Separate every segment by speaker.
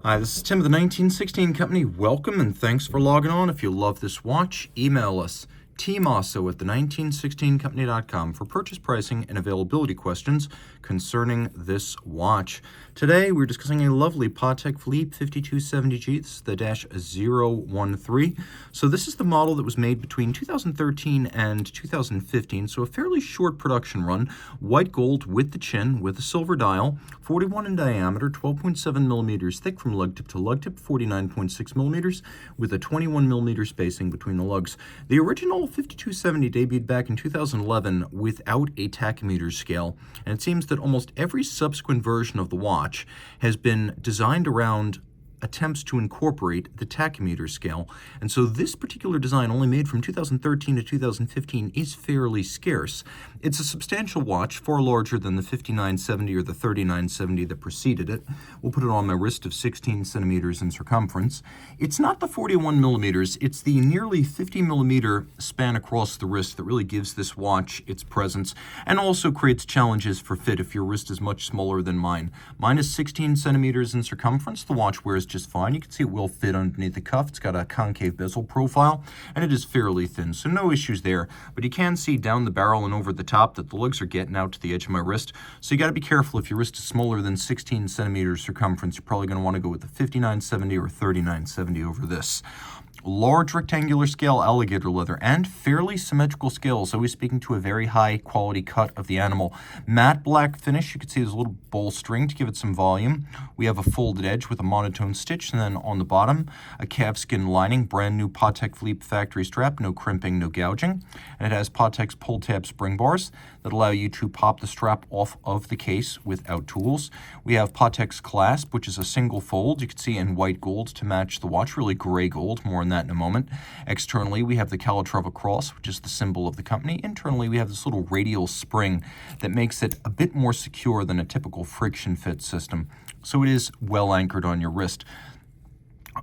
Speaker 1: Hi, this is Tim of the 1916 Company. Welcome and thanks for logging on. If you love this watch, email us, Team Mosso at the1916company.com for purchase pricing and availability questions concerning this watch. Today, we're discussing a lovely Patek Philippe 5270G. This is the -013. So this is the model that was made between 2013 and 2015, so a fairly short production run. White gold with the chin, with a silver dial, 41 in diameter, 12.7 millimeters thick from lug tip to lug tip, 49.6 millimeters, with a 21 millimeter spacing between the lugs. The original 5270 debuted back in 2011 without a tachymeter scale, and it seems that almost every subsequent version of the watch has been designed around attempts to incorporate the tachymeter scale. And so this particular design, only made from 2013 to 2015, is fairly scarce. It's a substantial watch, far larger than the 5970 or the 3970 that preceded it. We'll put it on my wrist of 16 centimeters in circumference. It's not the 41 millimeters, it's the nearly 50 millimeter span across the wrist that really gives this watch its presence and also creates challenges for fit if your wrist is much smaller than mine. Mine is 16 centimeters in circumference. The watch wears just fine. You can see it will fit underneath the cuff. It's got a concave bezel profile, and it is fairly thin, so no issues there. But you can see down the barrel and over the top that the lugs are getting out to the edge of my wrist, so you got to be careful. If your wrist is smaller than 16 centimeters circumference, you're probably going to want to go with the 5970 or 3970 over this. Large rectangular scale alligator leather and fairly symmetrical scales, always speaking to a very high quality cut of the animal. Matte black finish. You can see there's a little bolstering to give it some volume. We have a folded edge with a monotone stitch, and then on the bottom a calfskin lining. Brand new Patek Philippe factory strap, no crimping, no gouging, and it has Patek's pull tab spring bars that allow you to pop the strap off of the case without tools. We have Patek's clasp, which is a single fold. You can see in white gold to match the watch, really gray gold. More on that in a moment. Externally, we have the Calatrava Cross, which is the symbol of the company. Internally, we have this little radial spring that makes it a bit more secure than a typical friction fit system, so it is well anchored on your wrist.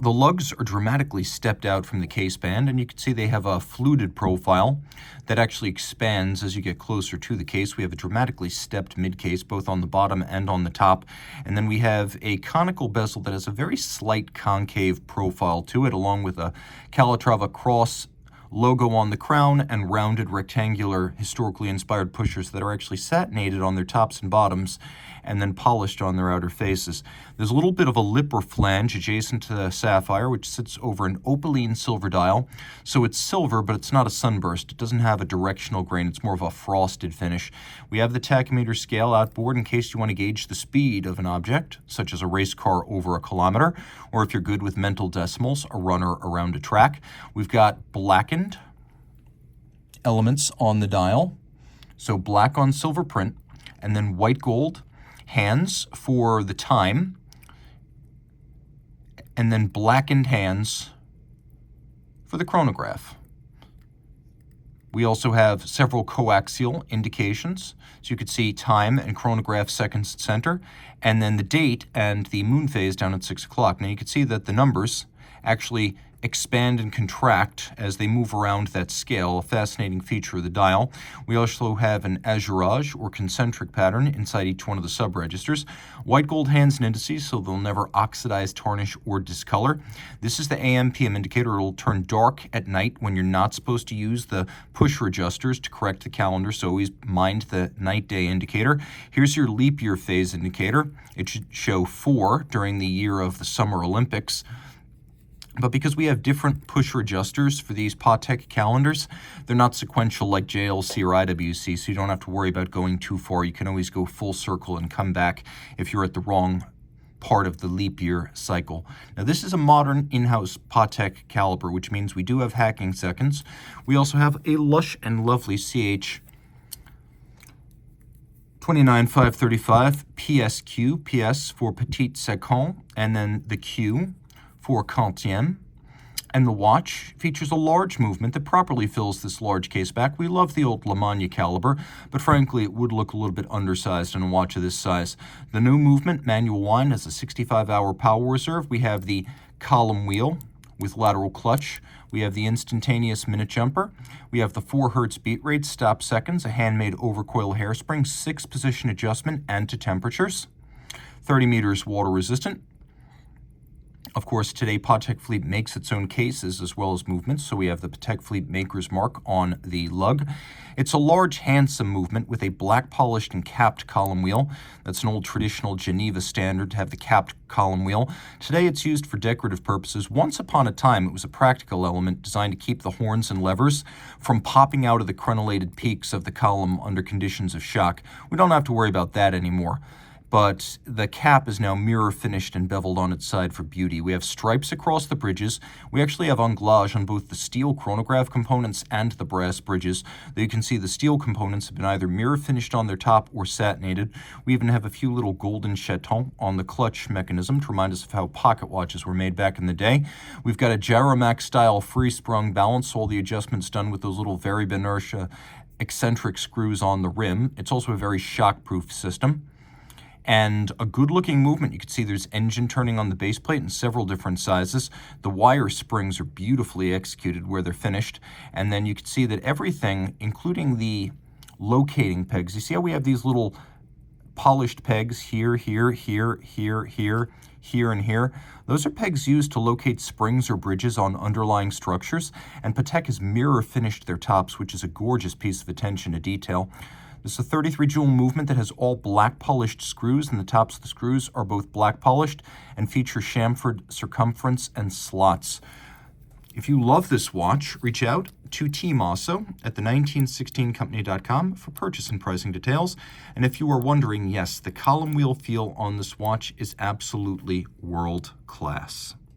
Speaker 1: The lugs are dramatically stepped out from the case band, and you can see they have a fluted profile that actually expands as you get closer to the case. We have a dramatically stepped mid-case, both on the bottom and on the top. And then we have a conical bezel that has a very slight concave profile to it, along with a Calatrava Cross logo on the crown and rounded rectangular historically inspired pushers that are actually satinated on their tops and bottoms and then polished on their outer faces. There's a little bit of a lip or flange adjacent to the sapphire, which sits over an opaline silver dial. So it's silver, but it's not a sunburst. It doesn't have a directional grain. It's more of a frosted finish. We have the tachymeter scale outboard in case you want to gauge the speed of an object, such as a race car over a kilometer, or if you're good with mental decimals, a runner around a track. We've got blackened elements on the dial, so black on silver print, and then white gold hands for the time, and then blackened hands for the chronograph. We also have several coaxial indications, so you could see time and chronograph seconds at center, and then the date and the moon phase down at 6 o'clock. Now you can see that the numbers actually expand and contract as they move around that scale, a fascinating feature of the dial. We also have an azurage or concentric pattern inside each one of the sub-registers. White gold hands and indices, so they'll never oxidize, tarnish, or discolor. This is the AM/PM indicator. It'll turn dark at night when you're not supposed to use the pusher adjusters to correct the calendar, so always mind the night-day indicator. Here's your leap year phase indicator. It should show 4 during the year of the Summer Olympics. But because we have different pusher adjusters for these Patek calendars, they're not sequential like JLC or IWC, so you don't have to worry about going too far. You can always go full circle and come back if you're at the wrong part of the leap year cycle. Now, this is a modern in-house Patek caliber, which means we do have hacking seconds. We also have a lush and lovely CH 29535 PSQ, PS for Petit Second, and then the Q for quantième, and the watch features a large movement that properly fills this large case back. We love the old Lemania caliber, but frankly it would look a little bit undersized on a watch of this size. The new movement manual wind has a 65-hour power reserve. We have the column wheel with lateral clutch. We have the instantaneous minute jumper. We have the 4 Hertz beat rate, stop seconds, a handmade overcoil hairspring, 6 position adjustment and to temperatures, 30 meters water resistant. Of course, today Patek Philippe makes its own cases as well as movements, so we have the Patek Philippe maker's mark on the lug. It's a large, handsome movement with a black polished and capped column wheel. That's an old traditional Geneva standard to have the capped column wheel. Today it's used for decorative purposes. Once upon a time, it was a practical element designed to keep the horns and levers from popping out of the crenellated peaks of the column under conditions of shock. We don't have to worry about that anymore. But the cap is now mirror finished and beveled on its side for beauty. We have stripes across the bridges. We actually have anglage on both the steel chronograph components and the brass bridges. Though you can see the steel components have been either mirror finished on their top or satinated. We even have a few little golden chatons on the clutch mechanism to remind us of how pocket watches were made back in the day. We've got a Gyromax style free sprung balance, all the adjustments done with those little variable inertia eccentric screws on the rim. It's also a very shock-proof system. And a good-looking movement. You can see there's engine turning on the base plate in several different sizes. The wire springs are beautifully executed where they're finished. And then you can see that everything, including the locating pegs, you see how we have these little polished pegs here, here, here, here, here, here, and here? Those are pegs used to locate springs or bridges on underlying structures. And Patek has mirror finished their tops, which is a gorgeous piece of attention to detail. This is a 33 jewel movement that has all black polished screws, and the tops of the screws are both black polished and feature chamfered circumference and slots. If you love this watch, reach out to Team Mosso at the1916company.com for purchase and pricing details. And if you are wondering, yes, the column wheel feel on this watch is absolutely world class.